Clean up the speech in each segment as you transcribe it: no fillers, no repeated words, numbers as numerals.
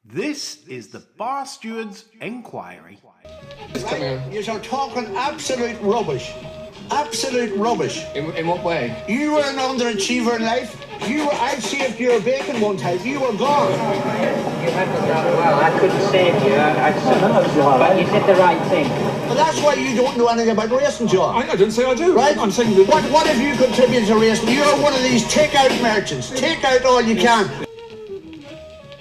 This is the Bar Stewards Enquiry. Right? You're talking absolute rubbish. Absolute rubbish. In what way? You were an underachiever in life. I saved your bacon one time. You were gone. You handled that well. I couldn't save you. But you did the right thing. But that's why you don't know anything about racing, John. I didn't say I do. Right? I'm saying that... What have you contributed to racing? You're one of these take-out merchants. Take out all you can.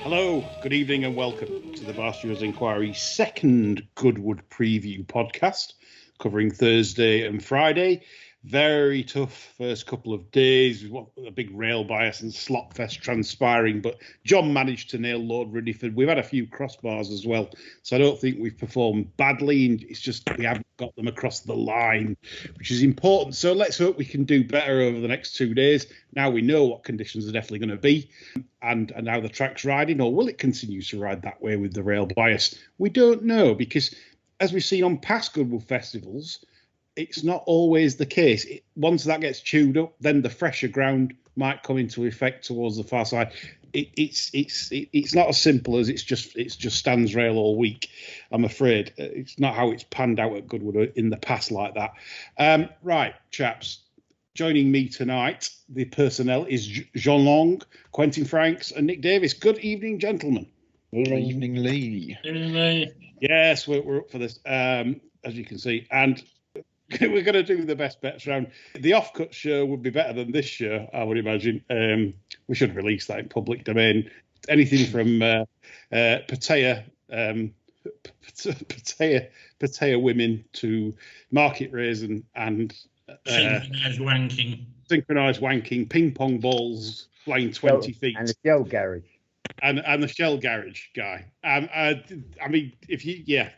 Hello, good evening and welcome to the Bar Stewards Enquiry second Goodwood preview podcast covering Thursday and Friday. Very tough first couple of days with a big rail bias and slot fest transpiring, but John managed to nail Lord Ridleyford. We've had a few crossbars as well, so I don't think we've performed badly. It's just we haven't got them across the line, which is important. So let's hope we can do better over the next 2 days. Now we know what conditions are definitely going to be, and how the track's riding, or will it continue to ride that way with the rail bias? We don't know, because as we've seen on past Goodwood festivals, it's not always the case. Once that gets chewed up, then the fresher ground might come into effect towards the far side. It's not as simple as it's just stands rail all week. I'm afraid it's not how it's panned out at Goodwood in the past like that. Right, chaps. Joining me tonight, the personnel is John Long, Quentin Franks, and Nick Davis. Good evening, gentlemen. Good evening, Lee. Evening, Lee. Yes, we're up for this, as you can see, and we're going to do the best bets round. The off-cut show would be better than this show, I would imagine. We should release that in public domain. Anything from Pattaya women to market raisin and synchronised wanking, ping pong balls flying 20 feet, and the shell garage, and the shell garage guy. I mean, if you, yeah.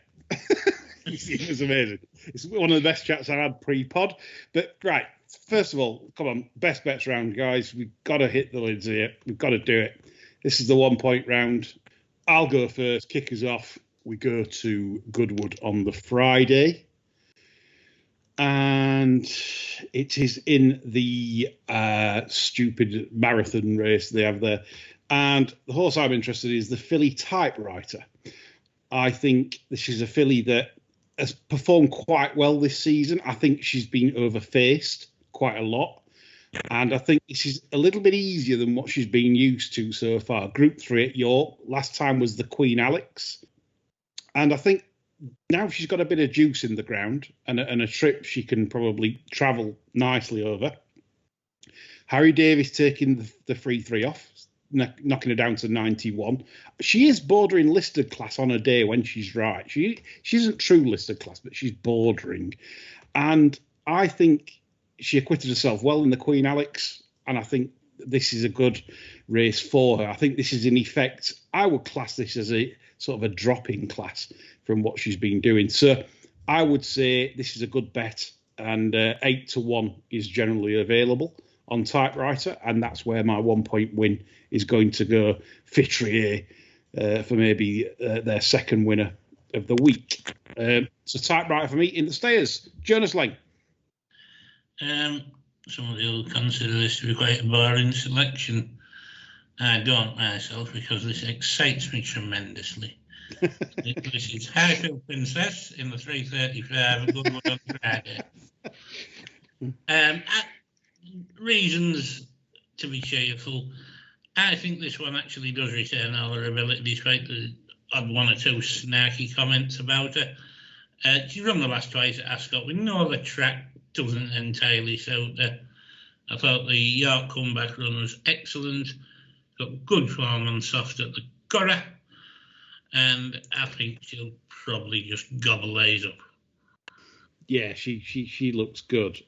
It was amazing. It's one of the best chats I had pre-pod. But right, first of all, come on, best bets round, guys. We've got to hit the lids here. We've got to do it. This is the 1 point round. I'll go first. Kick us off. We go to Goodwood on the Friday, and it is in the stupid marathon race they have there. And the horse I'm interested in is the filly Typewriter. I think this is a filly that has performed quite well this season. I think she's been overfaced quite a lot. And I think this is a little bit easier than what she's been used to so far. Group 3 at York. Last time was the Queen Alex. And I think now she's got a bit of juice in the ground and a trip she can probably travel nicely over. Harry Davis taking the free 3 off, knocking her down to 91. She is bordering listed class on a day when she's right. She isn't true listed class, but she's bordering. And I think she acquitted herself well in the Queen Alex, and I think this is a good race for her. I think this is in effect, I would class this as a sort of a drop-in class from what she's been doing. So I would say this is a good bet, and 8-1 is generally available on Typewriter, and that's where my 1 point win is going to go. Fitrier for maybe their second winner of the week. So Typewriter for me in the stayers. Jonas Lang. Somebody will consider this to be quite a boring selection. I don't myself, because this excites me tremendously. This is Highfield Princess in the 3:35 at Goodwood on Friday. Reasons to be cheerful. I think this one actually does retain all her ability, despite the odd one or two snarky comments about her. She's run the last twice at Ascot. We know the track doesn't entirely suit her. I thought the York comeback run was excellent. Got good form and soft at the Curragh. And I think she'll probably just gobble these up. Yeah, she looks good.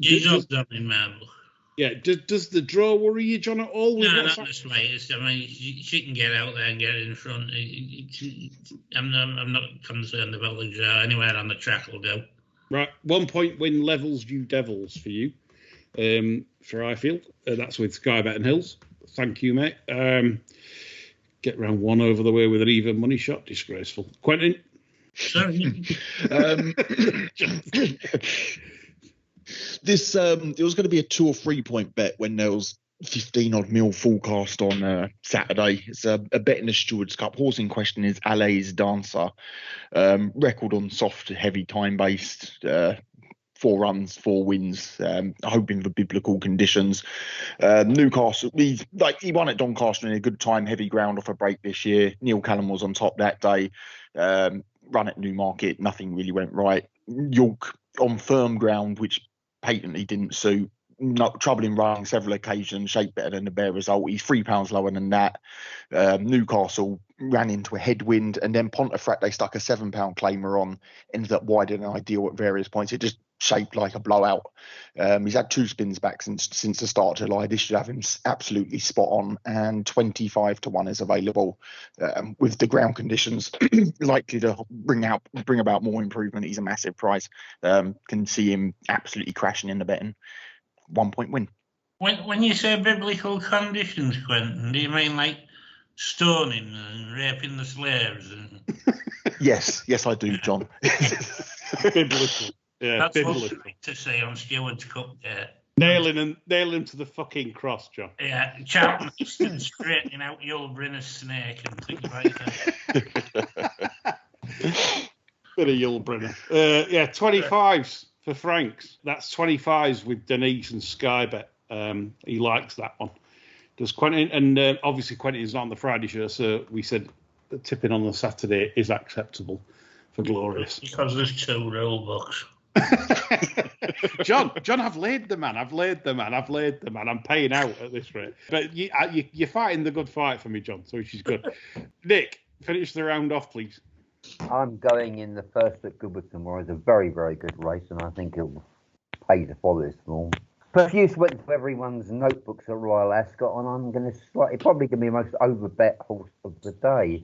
She's not done in my book. Yeah, does the draw worry you, John, at all? No, not the slightest. I mean, she can get out there and get in front. I'm not concerned about the draw. Anywhere on the track will go. Right, 1 point win levels you Devils for you, for Highfield. That's with Sky Bet and Hills. Thank you, mate. Get round one over the way with an even money shot. Disgraceful. Quentin? Sorry. This it was going to be a 2 or 3 point bet when there was 15 odd mil forecast on Saturday. It's a bet in the Stewards Cup. Horse in question is Allays Dancer. Record on soft, heavy, time-based. 4 runs, 4 wins, hoping for biblical conditions. Newcastle, he won at Doncaster in a good time, heavy ground off a break this year. Neil Callum was on top that day. Run at Newmarket, nothing really went right. York on firm ground, which patently didn't suit. Not trouble in running several occasions, shaped better than the bare result. He's £3 lower than that. Newcastle ran into a headwind, and then Pontefract, they stuck a £7 claimer on, ended up wider than ideal at various points. It just shaped like a blowout. He's had 2 spins back since the start of July. This should have him absolutely spot on, and 25 to 1 is available with the ground conditions likely to bring about more improvement. He's a massive price. Can see him absolutely crashing in the betting. 1 point win. When you say biblical conditions, Quentin, do you mean like stoning and raping the slaves? And... Yes, I do, John. Biblical. Yeah, that's biblical. what we to say on Stewards Cup Day. Nailing him to the fucking cross, John. Yeah, Chapman straightening out Yulbrynner's snake and things like that. Bit of Yulbrynner. 25s for Franks. That's 25s with Denise and Skybet. He likes that one. Does Quentin? And obviously Quentin is not on the Friday show, so we said the tipping on the Saturday is acceptable for Glorious. Because there's 2 rule books. John, I've laid the man. I'm paying out at this rate. But you're fighting the good fight for me, John, so which is good. Nick, finish the round off, please. I'm going in the first at Goodwood tomorrow. It's a very, very good race, and I think it'll pay to follow this form. Profuse went to everyone's notebooks at Royal Ascot, and I'm going to probably going to be the most overbet horse of the day.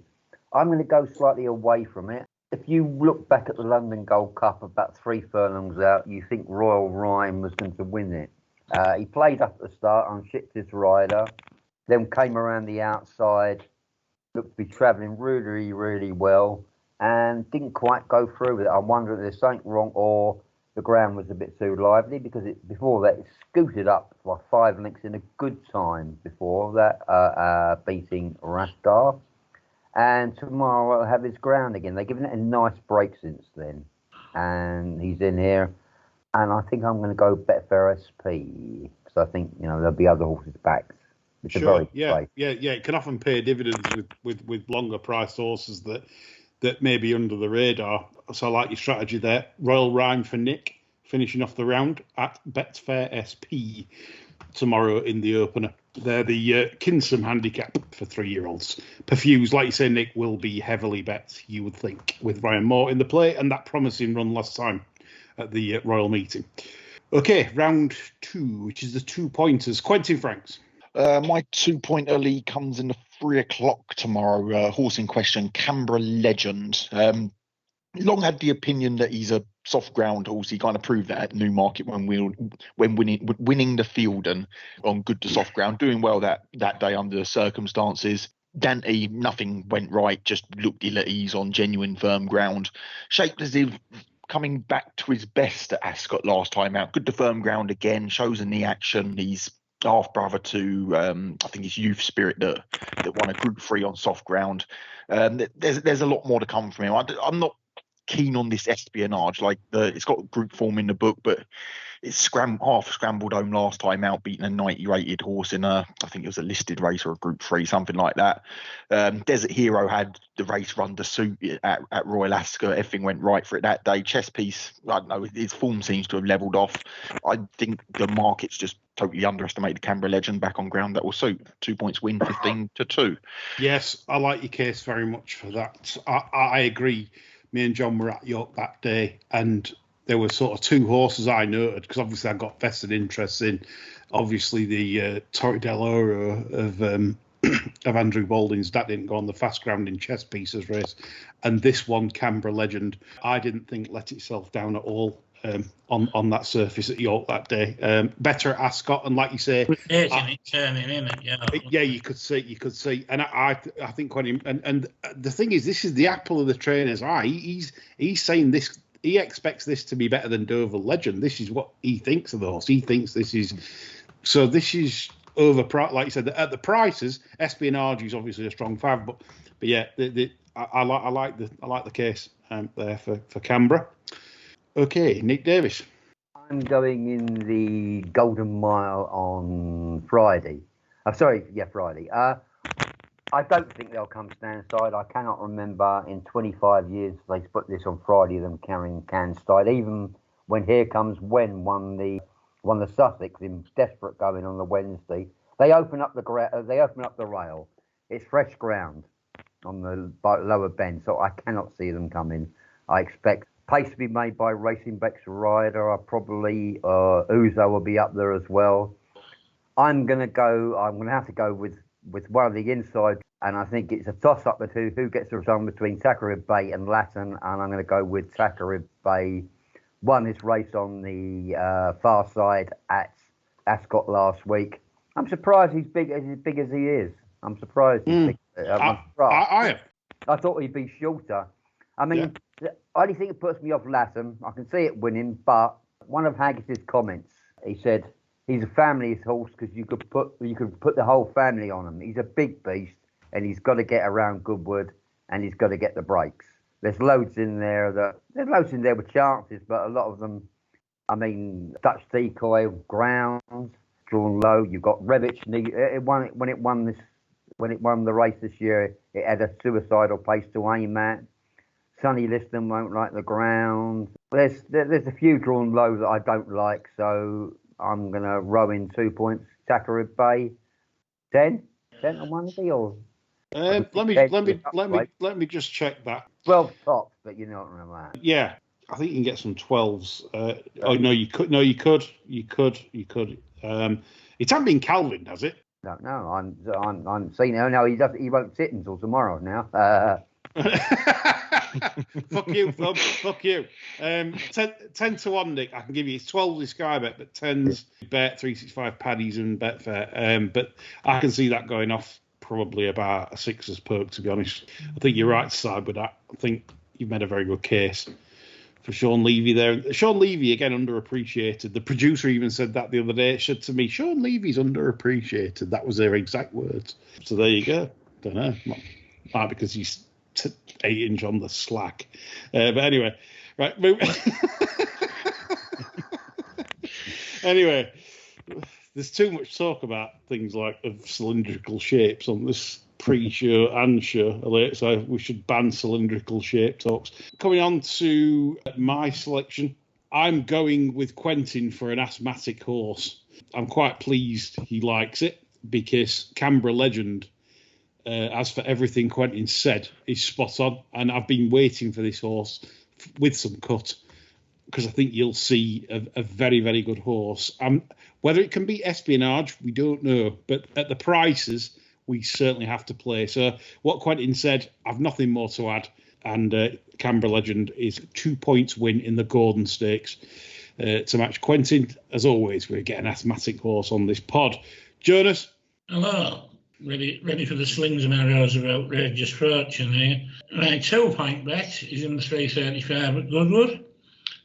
I'm going to go slightly away from it. If you look back at the London Gold Cup about 3 furlongs out, you think Royal Rhyme was going to win it. He played up at the start, unshipped his rider, then came around the outside, looked to be travelling really, really well, and didn't quite go through with it. I wonder if there's something wrong or the ground was a bit too lively, because before that it scooted up by 5 lengths in a good time before that, beating Rastar. And tomorrow I'll have his ground again. They've given it a nice break since then. And he's in here. And I think I'm going to go Betfair SP, because I think, there'll be other horses backed. It's sure, yeah. It can often pay dividends with longer priced horses that may be under the radar. So I like your strategy there. Royal Rhyme for Nick, finishing off the round at Betfair SP tomorrow in the opener. They're the Kinsome handicap for 3-year-olds. Perfuse, like you say, Nick, will be heavily bet, you would think, with Ryan Moore in the play and that promising run last time at the Royal Meeting. Okay, round 2, which is the 2-pointers. Quentin Franks. My 2-pointer league comes in the 3 o'clock tomorrow. Horse in question, Canberra Legend. Long had the opinion that he's a soft ground horse. He kind of proved that at Newmarket when winning the field and on good to soft ground, doing well that day under the circumstances. Dante, nothing went right, just looked ill at ease on genuine firm ground. Shaped as if coming back to his best at Ascot last time out. Good to firm ground again, shows in the action. He's half brother to I think it's Youth Spirit that won a Group 3 on soft ground. There's a lot more to come from him. I'm not keen on this espionage. It's got group form in the book, but it's half scrambled home last time out, beating a 90 rated horse in I think it was a listed race or a Group 3, something like that. Desert Hero had the race run to suit at Royal Ascot. Everything went right for it that day. Chess Piece, I don't know, his form seems to have levelled off. I think the market's just totally underestimated Canberra Legend back on ground. That will suit. 2 points win, 15 to 2. Yes, I like your case very much for that. I agree. Me and John were at York that day, and there were sort of 2 horses I noted, because obviously I got vested interest in, obviously the Torre del Oro of Andrew Balding's. That didn't go on the fast ground in Chess Pieces race, and this one, Canberra Legend, I didn't think let itself down at all on that surface at York that day. Better at Ascot, and like you say, turning in it, yeah, you could see, and I think Quentin, and the thing is, this is the apple of the trainer's eye. He's saying this. He expects this to be better than Dover Legend. This is what he thinks of the horse. He thinks this is like you said, at the prices, Espionage is obviously a strong fav, but yeah, I like the case there for Canberra. Okay, Nick Davis. I'm going in the Golden Mile on Friday. Friday. I don't think they'll come stand side. I cannot remember in 25 years they put this on Friday, them carrying can side. Even when Here Comes When won the Sussex in desperate going on the Wednesday, they open up the rail. It's fresh ground on the lower bend, so I cannot see them coming. I expect pace to be made by Racing Beck's rider. Probably Uzo will be up there as well. I'm going to have to go with one of the inside, and I think it's a toss-up between who gets the result between Takarib Bay and Latin, and I'm going to go with Takarib Bay. Won his race on the far side at Ascot last week. I'm surprised he's big as he is. I'm surprised he's big. I thought he'd be shorter. I mean, The only thing that puts me off Latham, I can see it winning, but one of Haggis's comments, he said he's a family horse because you could put the whole family on him. He's a big beast, and he's got to get around Goodwood, and he's got to get the breaks. There's loads in there with chances, but a lot of them, I mean, Dutch Decoy, Grounds, drawn low. You've got Revich. When it won the race this year, it had a suicidal pace to aim at. Sonny Liston won't like the ground. There's a few drawn low that I don't like, so I'm gonna row in 2 points. Takarib Bay, 10 on one of the or. Let me just check that. 12 tops, but you know what I'm like. Yeah, I think you can get some 12s. You could. It hasn't been Calvin, has it? No, I'm seeing it. No, he won't sit until tomorrow now. Fuck you, Thumb. Fuck you. 10 to 1, Nick. I can give you 12 is Sky Bet, but 10's Bet, 365 Paddies and Betfair. But I can see that going off probably about a 6's perk, to be honest. I think you're right to side with that. I think you've made a very good case for Sean Levy there. Sean Levy, again, underappreciated. The producer even said that the other day. It said to me, Sean Levy's underappreciated. That was their exact words. So there you go. Don't know. Might because he's 8-inch on the slack. But anyway, right. Anyway, there's too much talk about things like of cylindrical shapes on this pre-show and show alert, so we should ban cylindrical shape talks. Coming on to my selection, I'm going with Quentin for an asthmatic horse. I'm quite pleased he likes it because Canberra Legend, as for everything Quentin said, is spot on, and I've been waiting for this horse with some cut because I think you'll see a very, very good horse. Whether it can be Espionage, we don't know, but at the prices, we certainly have to play. So what Quentin said, I've nothing more to add, and Canberra Legend is 2 points win in the Gordon Stakes to match Quentin. As always, we get an asthmatic horse on this pod. Jonas? Hello. Ready for the slings and arrows of outrageous fortune here. Right, 2 point bet is in the 335 at Goodwood,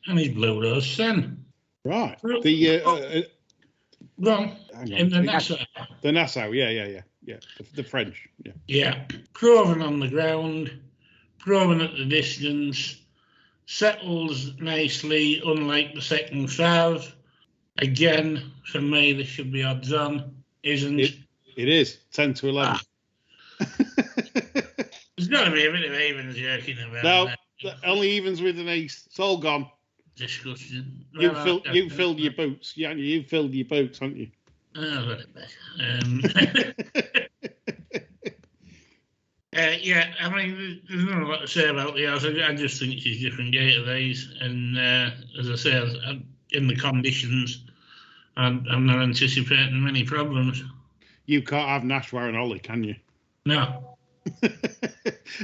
and he's Blue Rose Sen. Right. In the Nassau. The Nassau, yeah. The French, yeah. Yeah. Proven on the ground, proven at the distance, settles nicely, unlike the second five. Again, for me, this should be odds on. Isn't it? It is 10 to 11. There's got to be a bit of evens jerking about. No, only evens with an ace. It's all gone. Discussion. You filled your boots. Yeah, you filled your boots, haven't you? Oh, very bad. Yeah, I mean, there's not a lot to say about the house. I just think she's different gate of these, and as I say, in the conditions, I'm not anticipating many problems. You can't have Nashwa and Ollie, can you? No.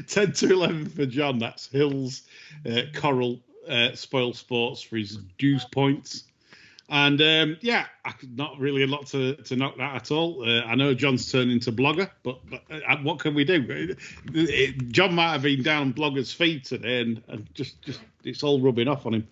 10 to 11 for John. That's Hills, Coral, Spoil Sports for his deuce points. And not really a lot to knock that at all. I know John's turned into blogger, but what can we do? John might have been down Blogger's feed today, and just it's all rubbing off on him.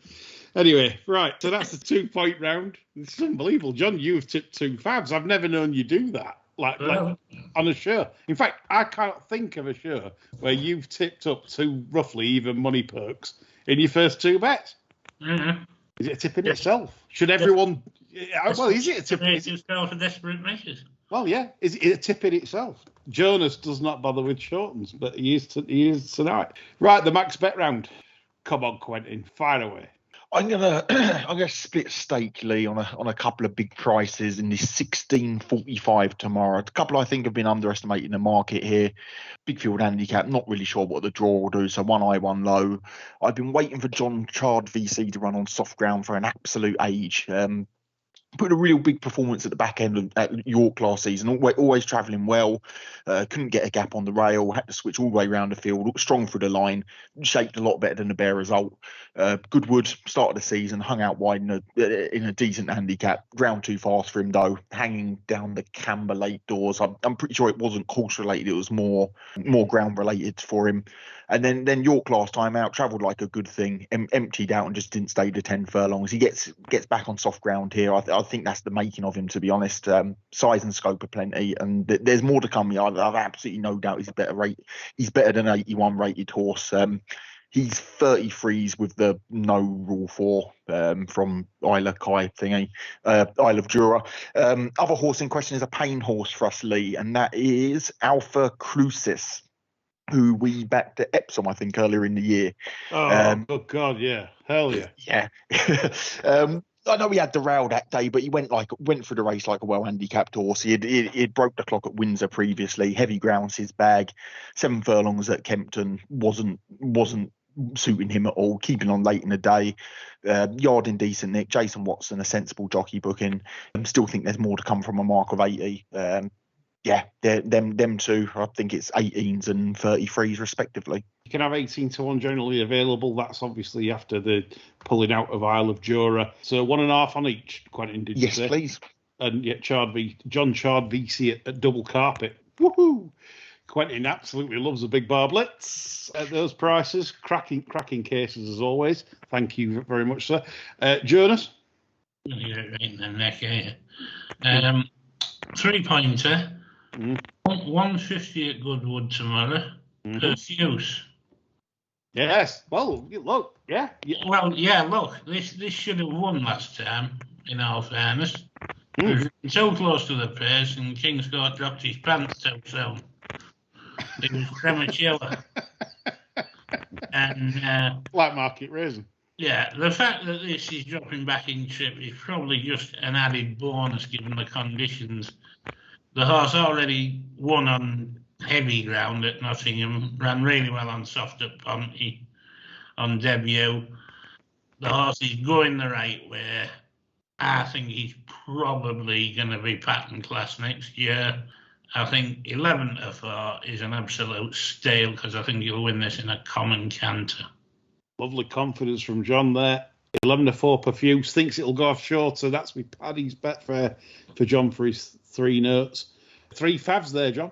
Anyway, right. So that's the 2-point round. It's unbelievable, John. You've tipped 2 fabs. I've never known you do that. Like on a show. In fact, I can't think of a show where you've tipped up 2 roughly even money perks in your first 2 bets. Mm-hmm. Is it a tip in itself? Should everyone? Well, is it a tip? It's for desperate measures. Well, yeah. Is it a tip in itself? Jonas does not bother with shortens, but he is tonight. Right, the max bet round. Come on, Quentin, fire away. I'm gonna split stake, Lee, on a couple of big prices in this 16.45 tomorrow. A couple I think have been underestimating the market here. Big field handicap, not really sure what the draw will do. So 1 high, 1 low. I've been waiting for John Chard VC to run on soft ground for an absolute age. Put a real big performance at the back end at York last season, always travelling well, couldn't get a gap on the rail, had to switch all the way around the field, strong through the line, shaped a lot better than the bare result. Goodwood started the season, hung out wide in a decent handicap, ground too fast for him though, hanging down the Camber late doors. I'm pretty sure it wasn't course related, it was more ground related for him. And then York last time out, travelled like a good thing, emptied out and just didn't stay to 10 furlongs. He gets back on soft ground here. I think that's the making of him, to be honest. Size and scope are plenty, and there's more to come. I've absolutely no doubt he's better than 81 rated horse. He's 33s with the no rule 4 from Isle of Kai thingy, Isle of Jura. Other horse in question is a pain horse for us, Lee, and that is Alpha Crucis, who we backed at Epsom, I think, earlier in the year. Oh God, yeah. Hell yeah. Yeah. I know he had the rail that day, but he went through the race like a well-handicapped horse. He'd broke the clock at Windsor previously. Heavy ground's his bag. 7 furlongs at Kempton wasn't suiting him at all. Keeping on late in the day. Yarding decent, Nick. Jason Watson, a sensible jockey booking. Still think there's more to come from a mark of 80. Yeah, them two. I think it's 18s and 33s respectively. You can have 18-1 generally available. That's obviously after the pulling out of Isle of Jura. So 1.5 on each. Quentin, did you say? Yes, please. And yet John Chard VC at double carpet. Woohoo! Quentin absolutely loves a big bar blitz at those prices. Cracking cases as always. Thank you very much, sir. Jonas? You're right in the neck, eh? 3-pointer. 150 at Goodwood tomorrow. Pearce. Yes. Well, look. Yeah. Well, yeah. Look, this should have won last time. In all fairness, it was so close to the Pearce, and Kingscourt dropped his pants so soon. It was premature. And like market raisin. Yeah, the fact that this is dropping back in trip is probably just an added bonus given the conditions. The horse already won on heavy ground at Nottingham, ran really well on soft at Ponty on debut. The horse is going the right way. I think he's probably going to be pattern class next year. I think 11 to 4 is an absolute steal because I think he'll win this in a common canter. Lovely confidence from John there. 11 to 4 Perfuse. Thinks it'll go off short, so that's me Paddy's bet for John for his 3 notes. 3 favs there, John.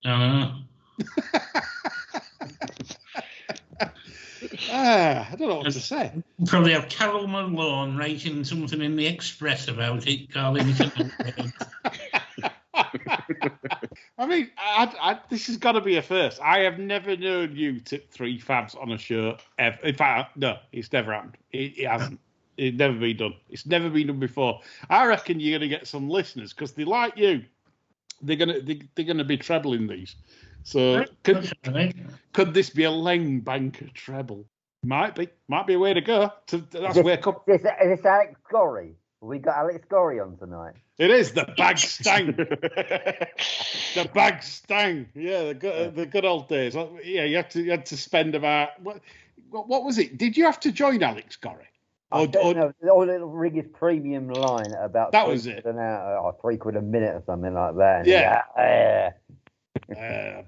I don't know what to say. Probably have Carol Malone writing something in the Express about it, calling it an outrage. I mean, this has got to be a first. I have never known you tip 3 fabs on a show ever. In fact, no, it's never happened. It hasn't. It's never been done. It's never been done before. I reckon you're going to get some listeners because they like you. They're gonna be trebling these. So could this be a Lang Banker treble? Might be a way to go. That's wake up. Is this Alex Gorry? We got Alex Gorry on tonight. It is the bag stang. The bag stang. Yeah, the good old days. Yeah, you had to spend about what was it? Did you have to join Alex Gorry? I don't know. All the rig is premium line at about that was it. Or £3 a minute or something like that. Yeah.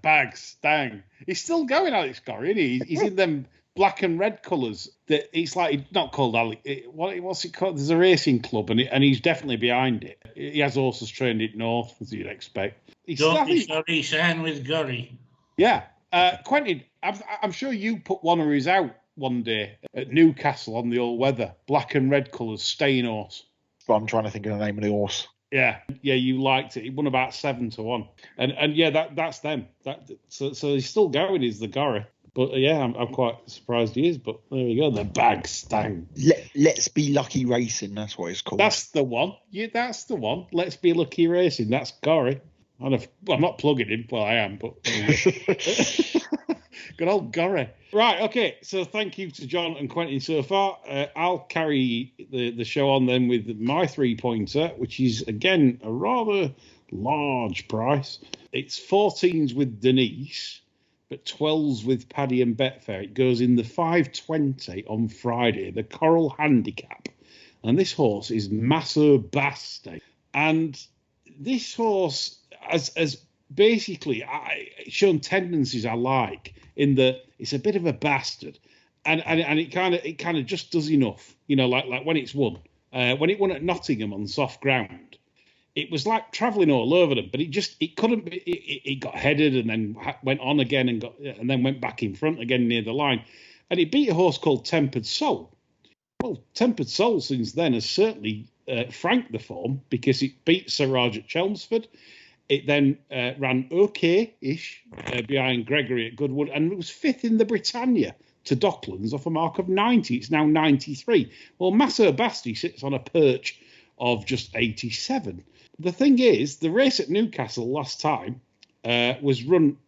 Bag stang. He's still going, Alex Gorry, isn't he? He's in them black and red colours. That it's like not called Alex. What's it called? There's a racing club, and he's definitely behind it. He has horses trained it north, as you'd expect. Don't be sorry, sign with Gorry. Yeah, Quentin. I'm sure you put one of his out one day at Newcastle on the all weather, black and red colours, staying horse. But I'm trying to think of the name of the horse. Yeah, you liked it. He won about 7-1, and yeah, that's them. So he's still going. Is the Gorry, but yeah, I'm quite surprised he is. But there we go, the bag stang. Let's Be Lucky Racing. That's what it's called. That's the one. Yeah, that's the one. Let's Be Lucky Racing. That's Gorry. I'm not plugging him. Well, I am, but good old Gorry. Right, okay. So thank you to John and Quentin so far. I'll carry the show on then with my 3-pointer, which is, again, a rather large price. It's 14s with Denise, but 12s with Paddy and Betfair. It goes in the 520 on Friday, the Coral Handicap. And this horse is Maso Basti. And this horse has basically shown tendencies I like, in that it's a bit of a bastard, and it kind of just does enough, like when it's won, when it won at Nottingham on soft ground, it was like travelling all over them, but it couldn't be. It got headed and then went on again and then went back in front again near the line, and it beat a horse called Tempered Soul. Well, Tempered Soul since then has certainly franked the form, because it beat Sir Raj at Chelmsford. It then ran okay-ish behind Gregory at Goodwood, and it was 5th in the Britannia to Docklands off a mark of 90. It's now 93. Well, Maso Basti sits on a perch of just 87. The thing is, the race at Newcastle last time was run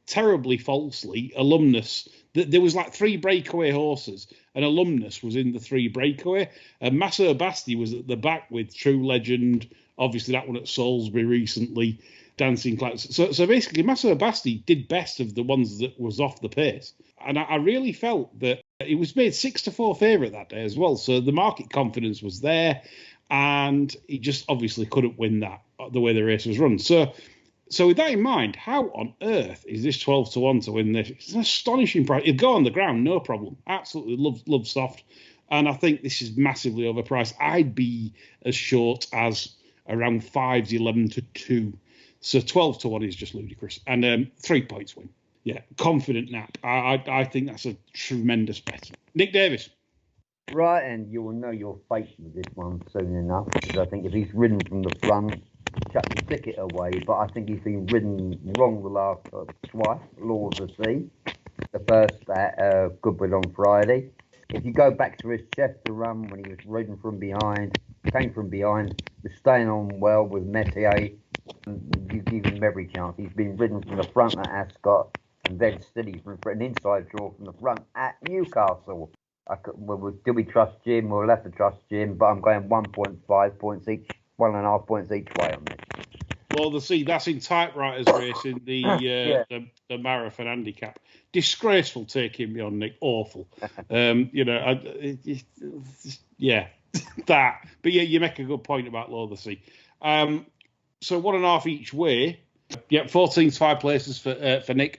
terribly falsely. Alumnus, there was like 3 breakaway horses, and Alumnus was in the 3 breakaway. And Maso Basti was at the back with True Legend, obviously that one at Salisbury recently, Dancing Clouds. So basically, Maso Basti did best of the ones that was off the pace. And I really felt that it was made 6-4 favourite that day as well. So the market confidence was there, and he just obviously couldn't win that the way the race was run. So with that in mind, how on earth is this 12-1 to win this? It's an astonishing price. It'd go on the ground, no problem. Absolutely love soft. And I think this is massively overpriced. I'd be as short as around 5s, 11-2. So 12-1 is just ludicrous. And 3 points win. Yeah, confident nap. I think that's a tremendous bet. Nick Davis. Right, and you will know your fate with this one soon enough, because I think if he's ridden from the front, chuck the ticket away. But I think he's been ridden wrong the last twice. Law of the Sea, the first at Goodwood on Friday. If you go back to his Chester run when he was ridden from behind, came from behind, was staying on well with Metier, you give him every chance. He's been ridden from the front at Ascot, and then steady from an inside draw from the front at Newcastle. Do we trust Jim? We'll have to trust Jim, but I'm going 1.5 points each, 1.5 points each way on this. Well, that's in typewriters race in the marathon handicap. Disgraceful taking me on, Nick. Awful. Yeah, that. But yeah, you make a good point about Law of the Sea. So 1.5 each way. Yeah, 14's 5 places for Nick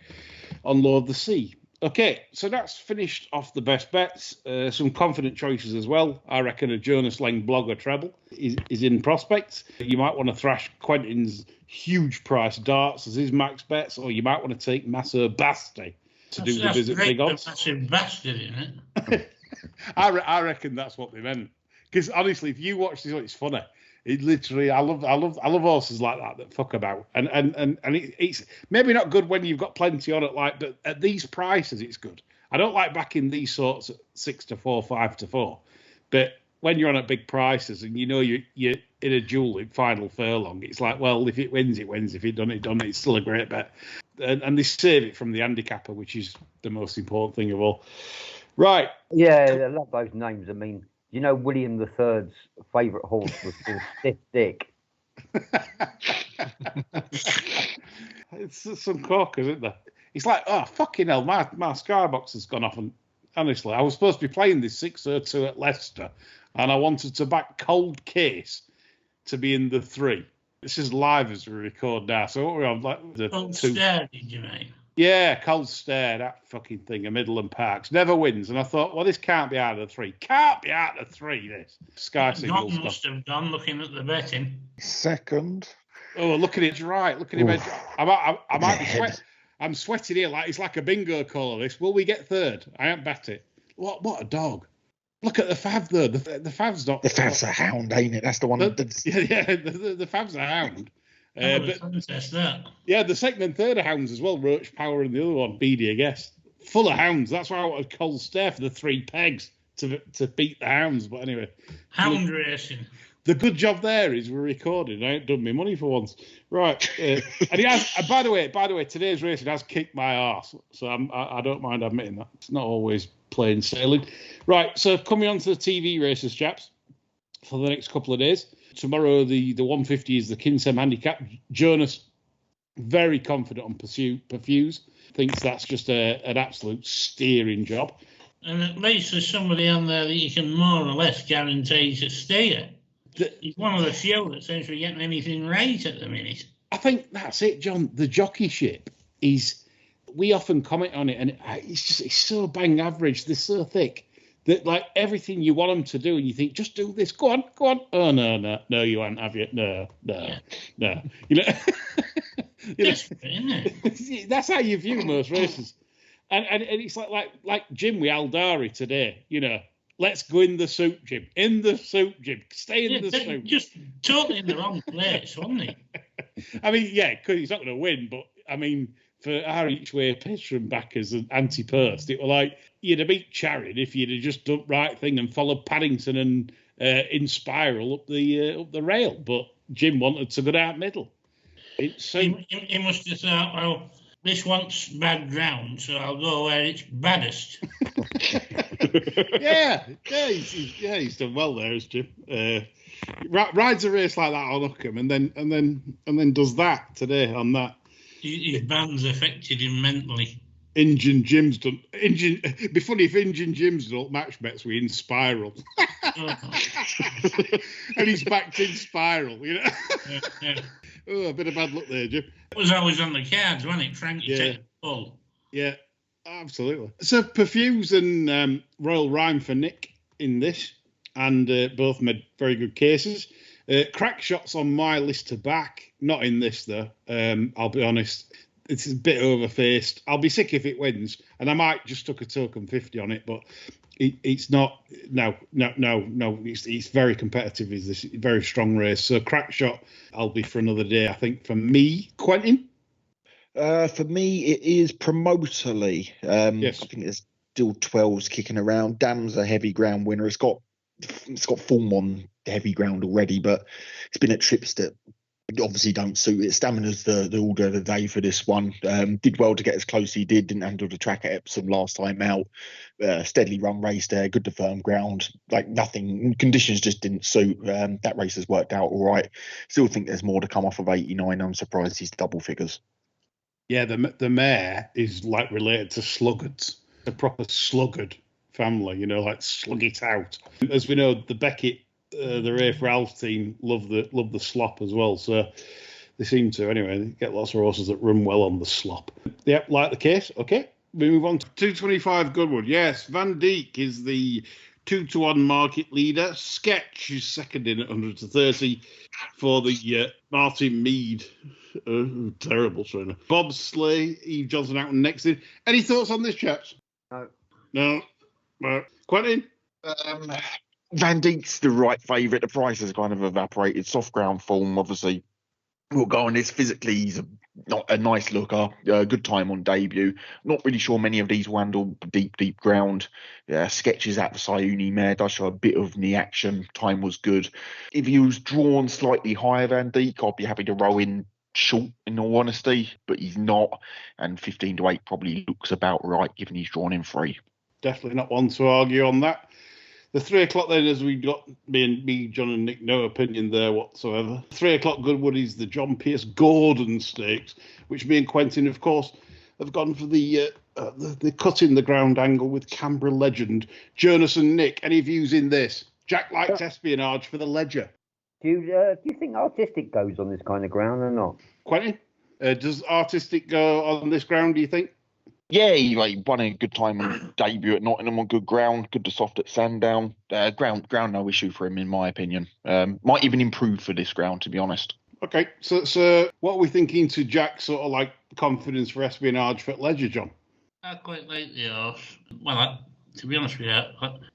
on Law of the Sea. Okay, so that's finished off the best bets. Some confident choices as well. I reckon a Jonas Lang blogger treble is in prospects. You might want to thrash Quentin's huge price darts as his max bets, or you might want to take Maso Basti to do the visit big odds. That's a bastard, isn't it? I reckon that's what they meant. Because honestly, if you watch this, it's funny. It literally, I love horses like that fuck about, and it's maybe not good when you've got plenty on it, but at these prices, it's good. I don't like backing these sorts at 6-4, 5-4, but when you're on at big prices and you're in a duel in final furlong, it's like, well, if it wins, it wins. If it doesn't, it doesn't. It's still a great bet, and they save it from the handicapper, which is the most important thing of all. Right? Yeah, I love those names. I mean, you know, William III's favourite horse was called Stiff Dick. It's some corkers, isn't there? It's like, oh, fucking hell, my skybox has gone off. And honestly, I was supposed to be playing this 602 at Leicester, and I wanted to back Cold Case to be in the 3. This is live as we record now. So what we're on, like the Cold Stare, did you mean? Yeah, Cold Stare, that fucking thing, a Midland Parks. Never wins. And I thought, well, this can't be out of the 3. Can't be out of the 3, this. Sky Signal John must have done looking at the betting. Second. Oh, look at it, right. Look at him. I might be sweating. I'm sweating here. Like it's like a bingo call, this. Will we get third? I haven't bet it. What a dog. Look at the Fav, though. The Fav's not... The Fav's a hound, ain't it? That's the one. The Fav's a hound. Contest that. Yeah, the second and third are hounds as well. Roach Power and the other one, Beady, I guess. Full of hounds. That's why I wanted Cole Stair for the 3 pegs to beat the hounds. But anyway. Hound racing. The good job there is we're recording. I ain't done me money for once. Right. And he has, by the way, today's racing has kicked my arse. So I don't mind admitting that. It's not always plain sailing. Right. So coming on to the TV races, chaps, for the next couple of days. Tomorrow, the 150 is the Kinsem Handicap. Jonas, very confident on Perfuse. Thinks that's just an absolute steering job. And at least there's somebody on there that you can more or less guarantee to steer. He's one of the few that seems to be getting anything right at the minute. I think that's it, John. The jockeyship is... We often comment on it, and it's so bang average. They're so thick that, like, everything you want them to do, and you think, just do this. Go on. Oh, no, you won't have it. No. You know, Desperate, isn't it? That's how you view most races. And it's like Jim with Aldari today, you know. Let's go in the soup, Jim. In the soup, Jim. Stay in the soup. Just totally in the wrong place, wasn't he? I mean, yeah, because he's not going to win, but, I mean, for our each-way patron backers and anti-Pearce, it was like, you'd have beat Charing if you'd have just done the right thing and followed Paddington and in Spiral up the rail, but Jim wanted to go down middle. He must have thought, well, this wants bad ground, so I'll go where it's baddest. He's done well there, is Jim. Rides a race like that on Uckham, and then does that today on that. His band's affected him mentally. Injun Jim's done. It'd be funny if Injun Jim's done match bets with in Spiral, and he's backed in Spiral. You know. Yeah. Oh, a bit of bad luck there, Jim. It was always on the cards, wasn't it? Frankie take the pull. Yeah, absolutely. So Perfuse and Royal Rhyme for Nick in this, and both made very good cases. Crack shots on my list to back, not in this though. I'll be honest, it's a bit overfaced. I'll be sick if it wins, and I might just stuck a token 50 on it, but it's not. No. It's very competitive. Is this very strong race? So Crack shot, I'll be for another day. I think for me, Quentin. For me, it is Promoterly. Yes. I think there's still 12s kicking around. Dam's a heavy ground winner. It's got form on heavy ground already, but it's been at trips that obviously don't suit it. Stamina's the order of the day for this one. Did well to get as close as he did. Didn't handle the track at Epsom last time out. Steadily run race there. Good to firm ground. Like nothing. Conditions just didn't suit. That race has worked out all right. Still think there's more to come off of 89. I'm surprised he's double figures. Yeah, the mare is like related to sluggards. A proper sluggard family, you know, like slug it out. As we know, the Beckett, the Rafe Ralph team love the slop as well. So they seem to anyway. They get lots of horses that run well on the slop. Yep, like the case. Okay, we move on to 225 Goodwood. Yes, Van Dijk is the 2-1 market leader. Sketch is second in at 100 to 30 for the Martin Mead. Terrible trainer. Bob Slay, Eve Johnson out next in. Any thoughts on this, chaps? No. Quentin? Van Dijk's the right favourite. The price has kind of evaporated. Soft ground form, obviously. We'll go on this. Physically, he's not a nice looker. Good time on debut. Not really sure many of these will handle deep ground. Sketches at the Sayuni mare. Does show a bit of knee action. Time was good. If he was drawn slightly higher, Van Dijk, I'd be happy to roll in short, in all honesty, but he's not. And 15 to 8 probably looks about right, given he's drawn in 3. Definitely not one to argue on that. The 3 o'clock then, as we got me, John and Nick, no opinion there whatsoever. 3 o'clock Goodwood is the John Pearce Gordon Stakes, which me and Quentin, of course, have gone for the cut in the ground angle with Canberra legend. Jonas and Nick, any views in this? Jack likes espionage for the Ledger. Do you think Artistic goes on this kind of ground or not? Quentin, does Artistic go on this ground, do you think? Yeah, he won a good time on debut at Nottingham on good ground. Good to soft at Sandown. Ground no issue for him, in my opinion. Might even improve for this ground, to be honest. Okay, so what are we thinking to Jack's sort of like confidence for espionage for Ledger, John? I quite like the horse. Well, to be honest with you,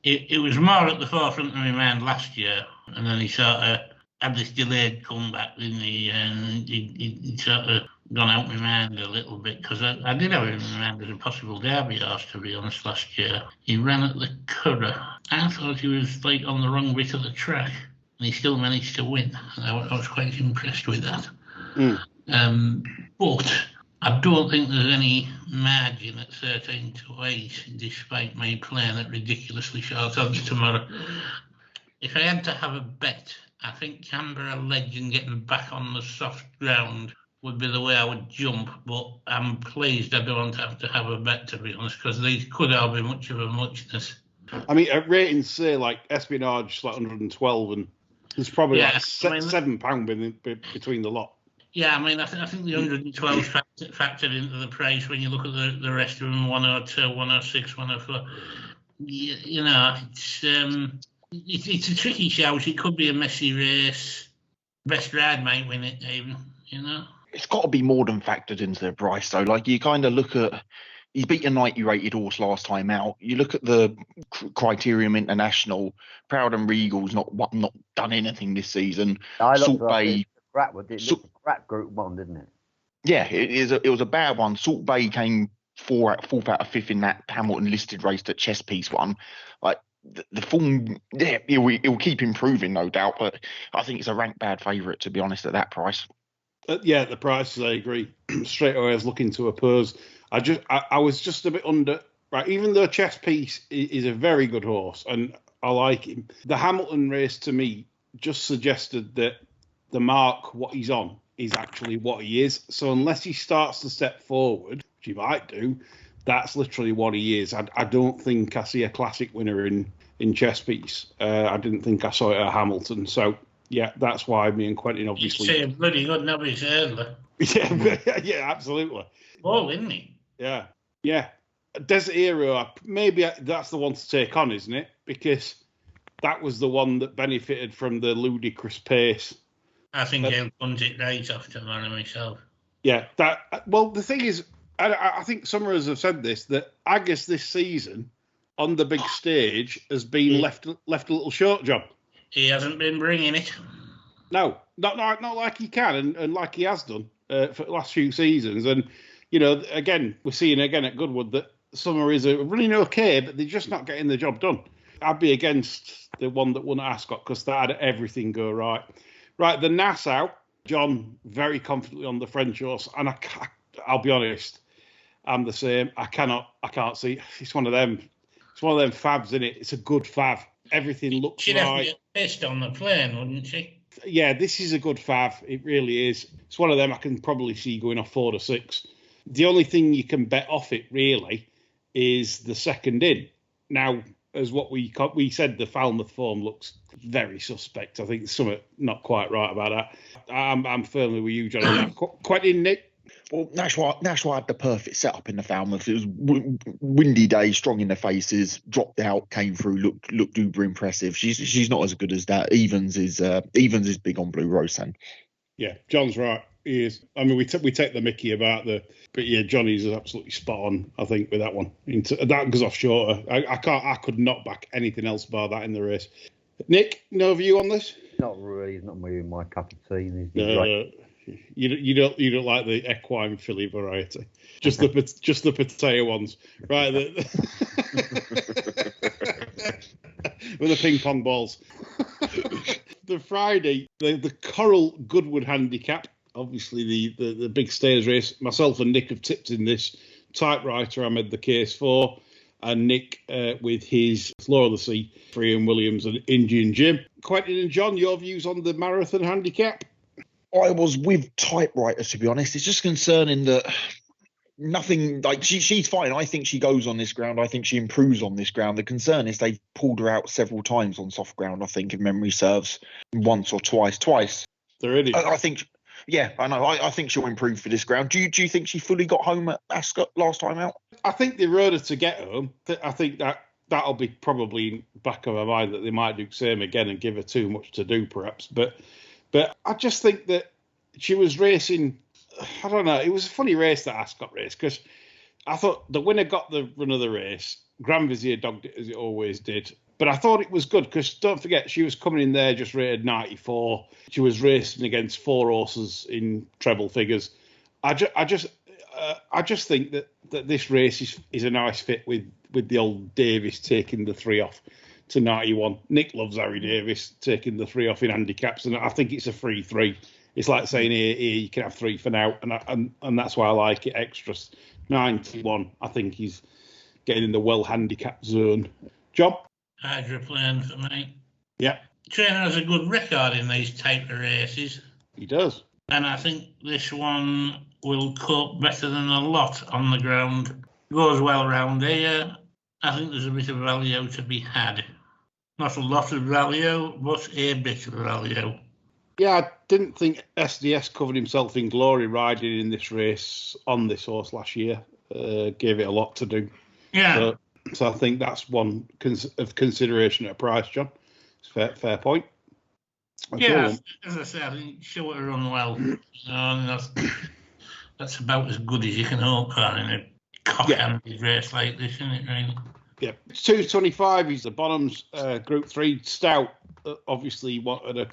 it was more at the forefront of my mind last year, and then he sort of had this delayed comeback, didn't he? And he sort of gone out my mind a little bit, because I did have him in my mind as a possible Derby horse, to be honest, last year. He ran at the Curragh. I thought he was like on the wrong bit of the track, and he still managed to win. I was quite impressed with that. But I don't think there's any margin at 13 to 8, despite me playing at ridiculously short odds tomorrow. If I had to have a bet, I think Canberra Legend getting back on the soft ground would be the way I would jump, but I'm pleased I don't have to have a bet, to be honest, because these could all be much of a muchness. I mean, ratings say like Espionage like 112, and there's probably £7 between the lot. Yeah, I mean, I think the 112 factored into the price when you look at the rest of them, 102, 106, 104. You know, it's a tricky shout. It could be a messy race. Best ride might win it, even, you know. It's got to be more than factored into the price, though. Like, you kind of look at, he beat a 90 rated horse last time out. You look at the Criterium International, Proud and Regal's not done anything this season. Salt Bay. It looked crap Group 1, didn't it? Yeah, it was a bad one. Salt Bay came fourth out of fifth in that Hamilton listed race that Chess Piece won. Like, the form, yeah, it'll keep improving, no doubt, but I think it's a rank bad favourite, to be honest, at that price. Yeah, the prices, I agree. Straight away, I was looking to oppose. I was just a bit under, right, even though Chess Piece is a very good horse, and I like him, the Hamilton race, to me, just suggested that the mark, what he's on, is actually what he is. So unless he starts to step forward, which he might do, that's literally what he is. I don't think I see a classic winner in Chess Piece. I didn't think I saw it at Hamilton. So, yeah, that's why me and Quentin obviously... He's a bloody good novice early. Yeah, absolutely. Oh, isn't he? Yeah. Yeah. Desert Hero, maybe that's the one to take on, isn't it? Because that was the one that benefited from the ludicrous pace. I think he'll punt it right off tomorrow myself. Yeah, well, the thing is, I think some of us have said this, that Agus this season on the big stage has been left a little short, John. He hasn't been bringing it. No, not like he can and like he has done for the last few seasons. And, you know, again, we're seeing again at Goodwood that Summer is running okay, but they're just not getting the job done. I'd be against the one that won at Ascot because that had everything go right. Right, the Nassau, John very confidently on the French horse, and I'll be honest, I'm the same. I can't see. It's one of them fabs, isn't it? It's a good fab. Everything looks She'd right. have to get pissed on the plane, wouldn't she? Yeah, this is a good fab. It really is. It's one of them I can probably see going off 4 to 6. The only thing you can bet off it really is the second in. Now, as what we said, the Falmouth form looks very suspect. I think there's something not quite right about that. I'm firmly with you, John. On that. Quentin, Nick? Well, Nashua had the perfect setup in the Falmouth. It was windy day, strong in the faces, dropped out, came through, looked uber impressive. She's not as good as that. Evans is big on Blue Roseanne. Yeah, John's right. He is. I mean, we take the mickey about but yeah, Johnny's absolutely spot on. I think with that one, that goes off shorter. I could not back anything else bar that in the race. Nick, no view on this? Not really. It's not really my cup of tea. You don't like the equine filly variety, just the potato ones, right? With the ping pong balls. The Friday, the Coral Goodwood Handicap. Obviously, the big stayers race. Myself and Nick have tipped in this. Typewriter I made the case for, and Nick with his Law of the Sea, Freeman Williams and Indian Jim. Quentin and John, your views on the marathon handicap? I was with Typewriter, to be honest. It's just concerning that nothing, like she's fine. I think she goes on this ground. I think she improves on this ground. The concern is they've pulled her out several times on soft ground, I think, if memory serves, once or twice. Really? I think... Yeah, I know. I think she'll improve for this ground. Do you think she fully got home at Ascot last time out? I think they rode her to get home. I think that'll be probably in the back of her mind that they might do the same again and give her too much to do, perhaps. But I just think that she was racing. I don't know. It was a funny race, that Ascot race, because I thought the winner got the run of the race. Grand Vizier dogged it as it always did. But I thought it was good because don't forget, she was coming in there just rated 94. She was racing against 4 horses in treble figures. I just think that this race is a nice fit with the old Davis taking the 3 off to 91. Nick loves Harry Davis taking the 3 off in handicaps, and I think it's a free 3. It's like saying here you can have 3 for now, and that's why I like it extras. 91, I think he's getting in the well handicapped zone. John? Hydroplane for me. Yeah. Trainer has a good record in these type of races. He does. And I think this one will cope better than a lot on the ground. Goes well round here. I think there's a bit of value to be had. Not a lot of value, but a bit of value. Yeah, I didn't think SDS covered himself in glory riding in this race on this horse last year. Gave it a lot to do. Yeah. So I think that's one of consideration at a price, John. It's fair point. Yeah, as I said, I think sure to run well. That's about as good as you can hope for in a cock-handed race like this, isn't it, really? Yeah. 225, he's the Bonhams Group 3 Stout. Obviously wanted a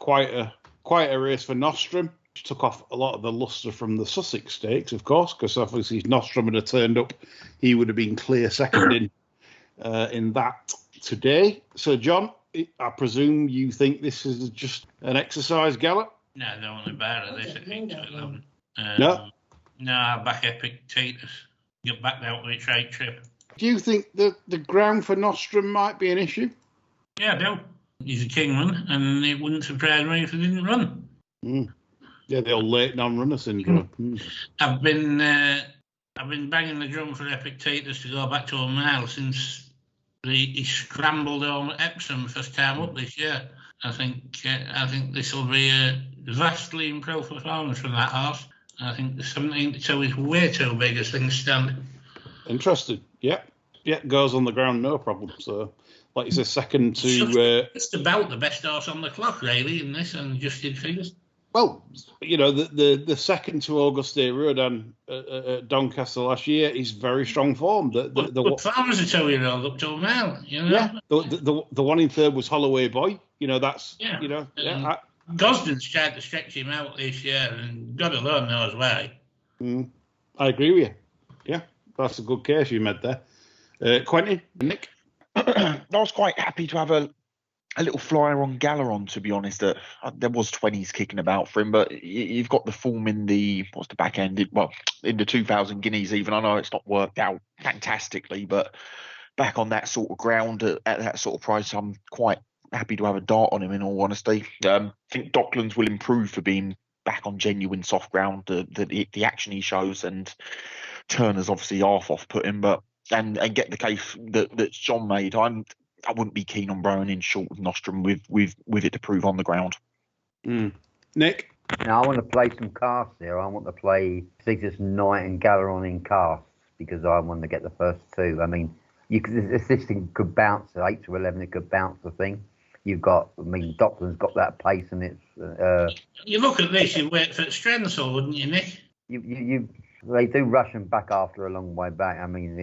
quieter race for Nostrum. Which took off a lot of the lustre from the Sussex Stakes, of course, because obviously if Nostrum had turned up, he would have been clear second in that today. So, John, I presume you think this is just an exercise gallop? No, I don't want to bear this at 8 to 11. No? No, I back Epictetus. Get back out with a trade trip. Do you think that the ground for Nostrum might be an issue? Yeah, I do. He's a kingman, and it wouldn't surprise me if he didn't run. Yeah, the old late non-runner syndrome. I've been banging the drum for Epictetus to go back to a mile since he scrambled home at Epsom first time up this year. I think this will be a vastly improved performance from that horse. I think the 17-2 is way too big as things stand. Interesting. Yeah, goes on the ground, no problem. So, like you said, second to... Just about the best horse on the clock, really, in this, and adjusted figures. Well, you know, the second to Auguste Rodin at Doncaster last year is very strong form. The farmers are 2-year-old up to a mile, you know. Yeah, the one in third was Holloway Boy. You know, that's you know. Gosden's tried to stretch him out this year, and God alone knows why. I agree with you. Yeah, that's a good case you made there. Quentin, Nick. I was quite happy to have a little flyer on Galeron, to be honest. There was 20s kicking about for him, but you've got the form in the back end, in the 2,000 guineas even. I know it's not worked out fantastically, but back on that sort of ground at that sort of price, I'm quite happy to have a dart on him, in all honesty. I think Docklands will improve for being back on genuine soft ground, the action he shows, and Turner's obvioly half off-putting, but and get the case that John made. I wouldn't be keen on Brown in short with Nostrum with it to prove on the ground. Nick? Now, I want to play some casts here. I want to play Thetis Knight and Galeron in casts because I want to get the first 2. I mean, this thing could bounce at 8 to 11. It could bounce the thing. You've got, Dockland's got that pace, and it's. You look at this, you wait for Strensel, wouldn't you, Nick? They do rush them back after a long way back. I mean,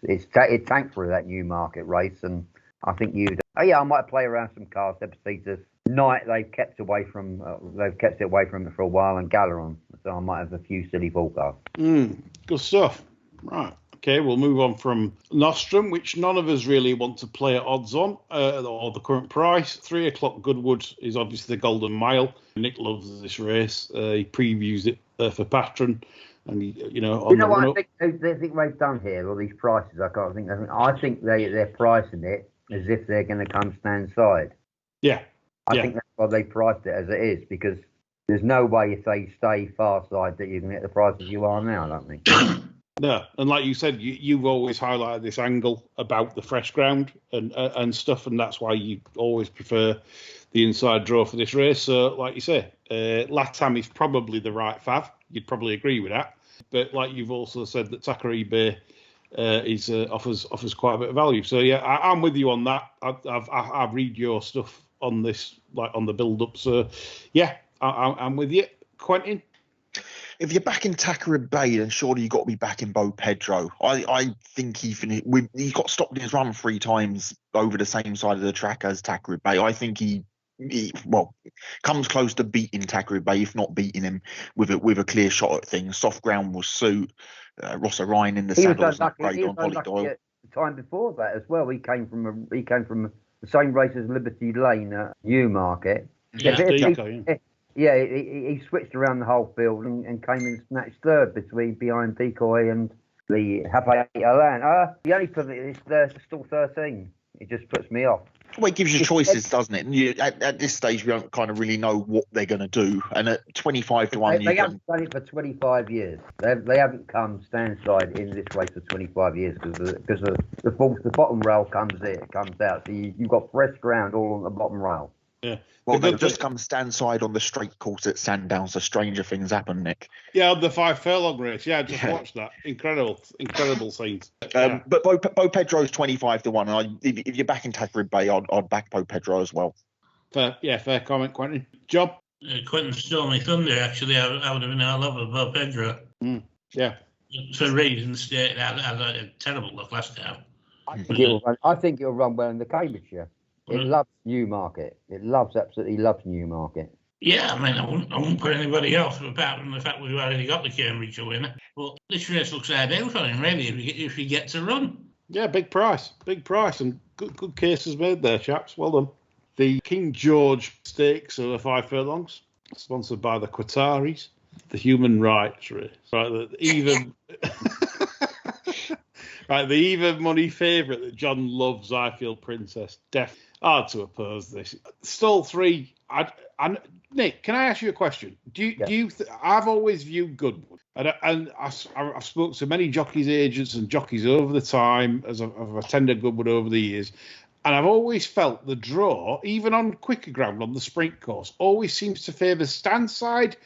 it tanked through that Newmarket race, and I think I might play around some cars. Epictetus Knight, they've kept it away from it for a while, and Galeron. So I might have a few silly forecasts. Good stuff. Right. Okay, we'll move on from Nostrum, which none of us really want to play at odds on, or the current price. 3 o'clock Goodwood is obviously the Golden Mile. Nick loves this race. He previews it for Patron. And, what I think they've done here, all these prices, I think they're pricing it as if they're going to come stand side. Yeah. I think that's why they priced it as it is, because there's no way if they stay far side that you can get the prices you are now, I don't think. No, and like you said, you've always highlighted this angle about the fresh ground and stuff, and that's why you always prefer the inside draw for this race. So, like you say, Latam is probably the right fav. You'd probably agree with that. But like you've also said, that Takaribe offers quite a bit of value. So yeah, I'm with you on that. I read your stuff on this, like on the build up. So yeah, I'm with you, Quentin. if you're back in Taquered Bay, then surely you've got to be back in Bo Pedro. I think he got stopped in his run 3 times over the same side of the track as Taquered Bay. I think he comes close to beating Taquered Bay, if not beating him with a clear shot at things. Soft ground will suit. Ross Ryan in the saddle was not great on Holly Doyle. The time before that as well, he came from the same race as Liberty Lane at Newmarket. He switched around the whole field and came and snatched third behind Decoy and the Happy Alan. The only thing is they're still 13. It just puts me off. Well, it gives you choices, doesn't it? And at this stage, we don't kind of really know what they're going to do. And at 25 to 1, they haven't done it for 25 years. They haven't come standside in this race for 25 years because the bottom rail comes out. So you've got fresh ground all on the bottom rail. Yeah. Well, they've just come standside on the straight course at Sandown, so stranger things happen, Nick. Yeah, on the 5 furlong race. Yeah, I just watched that. Incredible scenes. But Bo Pedro's 25 to 1. And if you're back in Taquered Bay, I'd back Bo Pedro as well. Fair comment, Quentin. Job? Quentin stole my thunder, actually. I would have been all over Bo Pedro. Yeah. For reasons stated, I had a terrible look last time. I think it'll run well in the Cambridgeshire. It loves Newmarket. It absolutely loves Newmarket. Yeah, I mean, I wouldn't put anybody else apart from the fact we've already got the Cambridgeshire winner. But this race looks ideal for him, really, if he gets a run. Yeah, big price, and good cases made there, chaps. Well done. The King George Stakes over 5 furlongs, sponsored by the Qataris, the human rights race. Right, the even money favourite that John loves, I Feel Princess. Hard to oppose this. Stall 3. Nick, can I ask you a question? I've always viewed Goodwood, and I've spoken to many jockeys' agents and jockeys over the time as I've attended Goodwood over the years, and I've always felt the draw, even on quicker ground on the sprint course, always seems to favour standside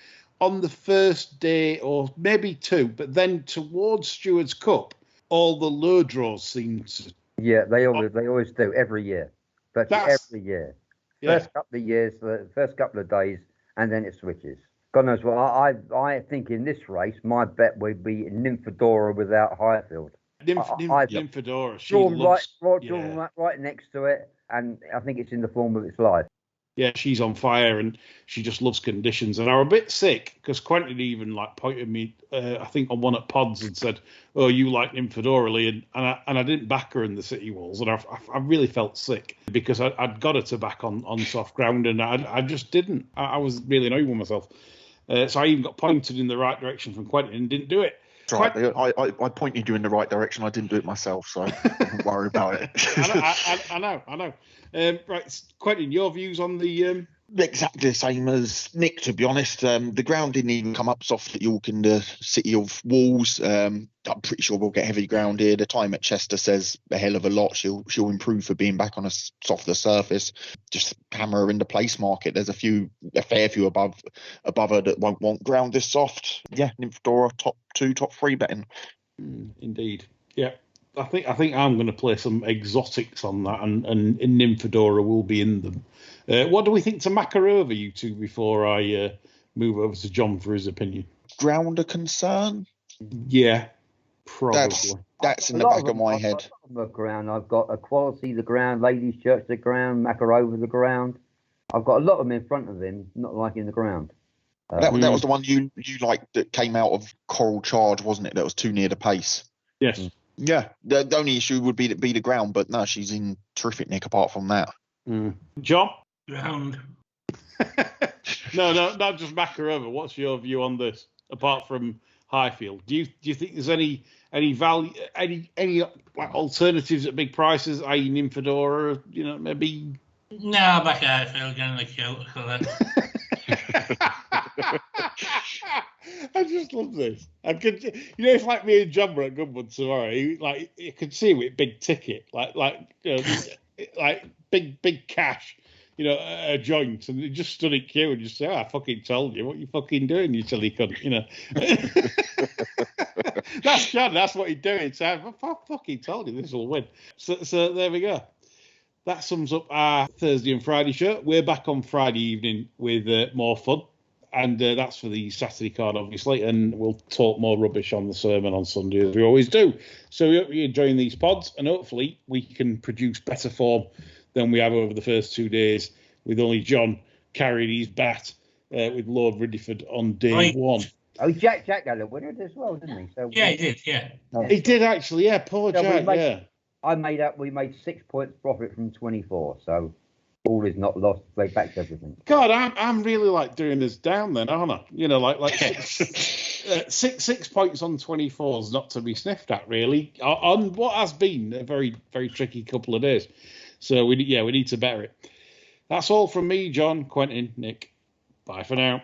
on the first day or maybe 2, but then towards Stewards Cup, all the low draws seem to. Yeah, they always do every year. But every year. First couple of years, the first couple of days, and then it switches. God knows what. I think in this race, my bet would be Nymphadora without Highfield. Nymphadora. Drawn right next to it, and I think it's in the form of its life. Yeah, she's on fire and she just loves conditions. And I'm a bit sick because Quentin even pointed me, I think on one at Pods and said, "Oh, you like Nymphadora, Lee," and I didn't back her in the City Walls, and I really felt sick because I'd got her to back on soft ground, and I just didn't. I was really annoyed with myself, so I even got pointed in the right direction from Quentin and didn't do it. Right. I pointed you in the right direction. I didn't do it myself, so don't worry about it. I know. Right, Quentin, your views on the... Exactly the same as Nick, to be honest. The ground didn't even come up soft at York in the City of Walls. I'm pretty sure we'll get heavy ground here. The time at Chester says a hell of a lot. She'll improve for being back on a softer surface. Just hammer her in the place market. There's a fair few above her that won't want ground this soft. Yeah, Nymphadora top 2, top 3 betting. Indeed. Yeah. I think I'm going to play some exotics on that, and Nymphadora will be in them. What do we think to Makarova, you two, before I move over to John for his opinion? Ground a concern? Yeah, probably. That's in the back of my head. Ground. I've got Equality the ground, Ladies Church the ground, Makarova the ground. I've got a lot of them in front of him, not like in the ground. That was the one you liked that came out of Coral Charge, wasn't it? That was too near the pace. Yes. Yeah, the only issue would be the ground, but no, she's in terrific nick apart from that. John? Ground. No, not just Makarova. What's your view on this, apart from Highfield? Do you think there's any value, any alternatives at big prices, i.e. Nymphadora, maybe? No, back Highfield getting the kill for that. I just love this. I could, if like me and John were at Goodwood tomorrow, you could see with big ticket, like big cash, a joint, and it just stood in queue and just say, "Oh, I fucking told you, what you fucking doing, you silly cunt," That's John. That's what he's doing. So I fucking told you this will win. So there we go. That sums up our Thursday and Friday show. We're back on Friday evening with more fun. And that's for the Saturday card, obviously. And we'll talk more rubbish on the sermon on Sunday, as we always do. So we hope you're enjoying these pods, and hopefully we can produce better form than we have over the first 2 days, with only John carrying his bat with Lord Ridiford on day one. Oh, Jack got a winner as well, didn't he? So Yeah, he did, yeah. He did, actually, yeah. Poor Jack, we made 6 points profit from 24, so all is not lost. Play back to everything. God, I'm really like doing this down then, aren't I? You know, like 6 points on 24 is not to be sniffed at, really, on what has been a very, very tricky couple of days. So we need to better it. That's all from me, John, Quentin, Nick. Bye for now.